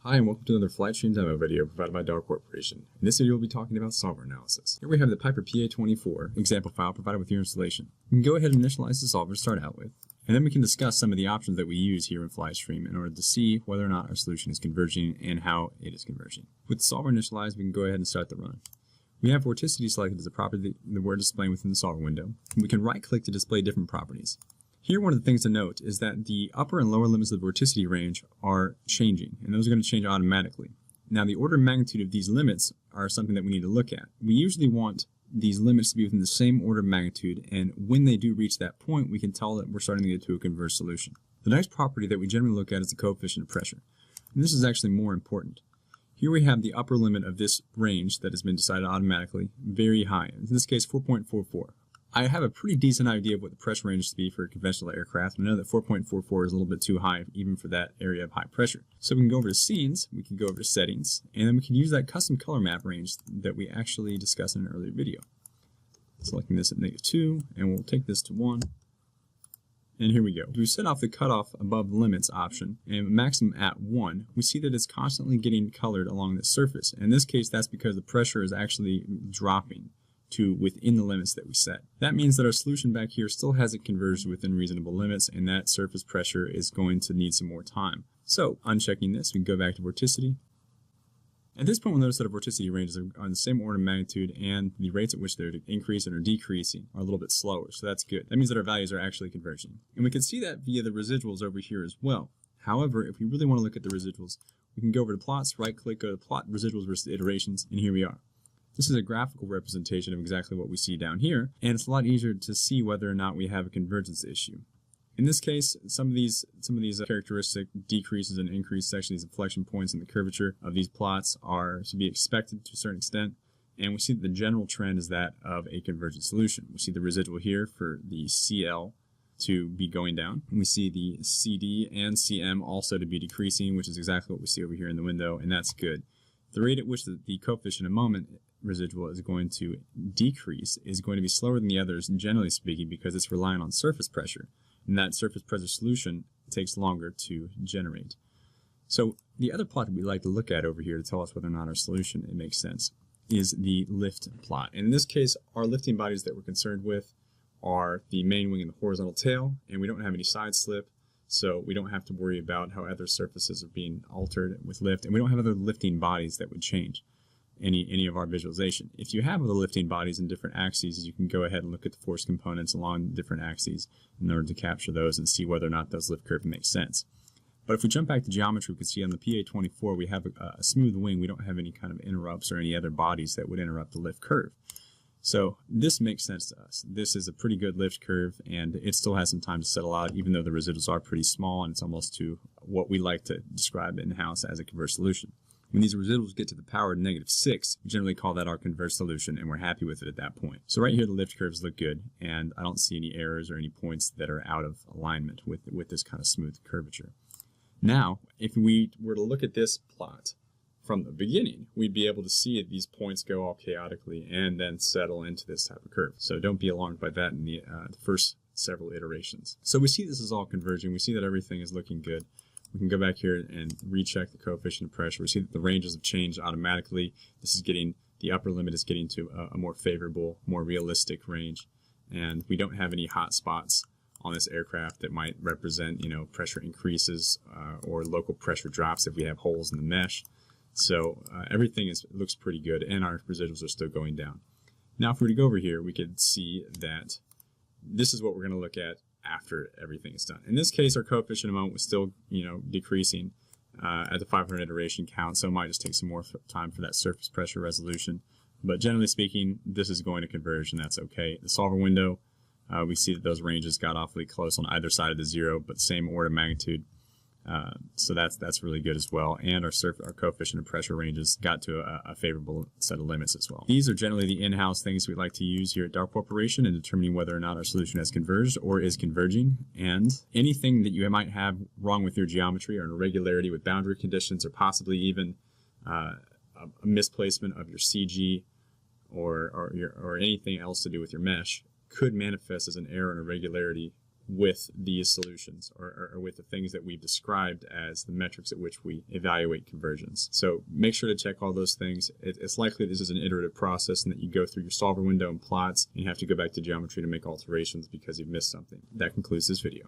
Hi and welcome to another FlightStream demo video provided by Dark Corporation. In this video we'll be talking about solver analysis. Here we have the Piper PA24 example file provided with your installation. You can go ahead and initialize the solver to start out with, and then we can discuss some of the options that we use here in FlightStream in order to see whether or not our solution is converging and how it is converging. With the solver initialized, we can go ahead and start the run. We have vorticity selected as a property that we're displaying within the solver window, and we can right-click to display different properties. Here, one of the things to note is that the upper and lower limits of the vorticity range are changing, and those are going to change automatically. Now, the order of magnitude of these limits are something that we need to look at. We usually want these limits to be within the same order of magnitude, and when they do reach that point, we can tell that we're starting to get to a converged solution. The next property that we generally look at is the coefficient of pressure, and this is actually more important. Here we have the upper limit of this range that has been decided automatically, very high, in this case 4.44. I have a pretty decent idea of what the pressure range is to be for a conventional aircraft. I know that 4.44 is a little bit too high even for that area of high pressure. So we can go over to scenes, we can go over to settings, and then we can use that custom color map range that we actually discussed in an earlier video. Selecting this at -2, and we'll take this to 1. And here we go. If we set off the cutoff above limits option and maximum at 1, we see that it's constantly getting colored along the surface. In this case, that's because the pressure is actually dropping to within the limits that we set. That means that our solution back here still hasn't converged within reasonable limits, and that surface pressure is going to need some more time. So, unchecking this, we can go back to vorticity. At this point, we'll notice that our vorticity ranges are on the same order of magnitude, and the rates at which they're increasing or decreasing are a little bit slower, so that's good. That means that our values are actually converging. And we can see that via the residuals over here as well. However, if we really want to look at the residuals, we can go over to plots, right-click, go to plot residuals versus iterations, and here we are. This is a graphical representation of exactly what we see down here, and it's a lot easier to see whether or not we have a convergence issue. In this case, some of these characteristic decreases and increases, actually these inflection points in the curvature of these plots, are to be expected to a certain extent, and we see that the general trend is that of a convergent solution. We see the residual here for the CL to be going down. We see the CD and CM also to be decreasing, which is exactly what we see over here in the window, and that's good. The rate at which the coefficient of moment residual is going to decrease is going to be slower than the others, generally speaking, because it's relying on surface pressure, and that surface pressure solution takes longer to generate. So the other plot that we like to look at over here to tell us whether or not our solution makes sense is the lift plot. And in this case, our lifting bodies that we're concerned with are the main wing and the horizontal tail, and we don't have any side slip, so we don't have to worry about how other surfaces are being altered with lift, and we don't have other lifting bodies that would change any of our visualization. If you have other lifting bodies in different axes, you can go ahead and look at the force components along different axes in order to capture those and see whether or not those lift curves make sense. But if we jump back to geometry, we can see on the PA24 we have a smooth wing. We don't have any kind of interrupts or any other bodies that would interrupt the lift curve. So this makes sense to us. This is a pretty good lift curve, and it still has some time to settle out, even though the residuals are pretty small, and it's almost to what we like to describe in-house as a converged solution. When these residuals get to the power of -6, we generally call that our converged solution, and we're happy with it at that point. So right here, the lift curves look good, and I don't see any errors or any points that are out of alignment with this kind of smooth curvature. Now, if we were to look at this plot from the beginning, we'd be able to see these points go all chaotically and then settle into this type of curve. So don't be alarmed by that in the first several iterations. So we see this is all converging. We see that everything is looking good. We can go back here and recheck the coefficient of pressure. We see that the ranges have changed automatically. This is getting, the upper limit is getting to a more favorable, more realistic range. And we don't have any hot spots on this aircraft that might represent, pressure increases or local pressure drops if we have holes in the mesh. So everything looks pretty good, and our residuals are still going down. Now, if we were to go over here, we could see that this is what we're going to look at after everything is done. In this case, our coefficient of moment was still, decreasing at the 500 iteration count, so it might just take some more time for that surface pressure resolution. But generally speaking, this is going to converge, and that's okay. The solver window, we see that those ranges got awfully close on either side of the 0, but same order of magnitude. So that's really good as well, and our coefficient of pressure ranges got to a favorable set of limits as well. These are generally the in-house things we like to use here at Dark Corporation in determining whether or not our solution has converged or is converging, and anything that you might have wrong with your geometry or an irregularity with boundary conditions or possibly even a misplacement of your CG or anything else to do with your mesh could manifest as an error and irregularity with these solutions or with the things that we've described as the metrics at which we evaluate convergence. So make sure to check all those things. It's likely this is an iterative process and that you go through your solver window and plots and you have to go back to geometry to make alterations because you've missed something. That concludes this video.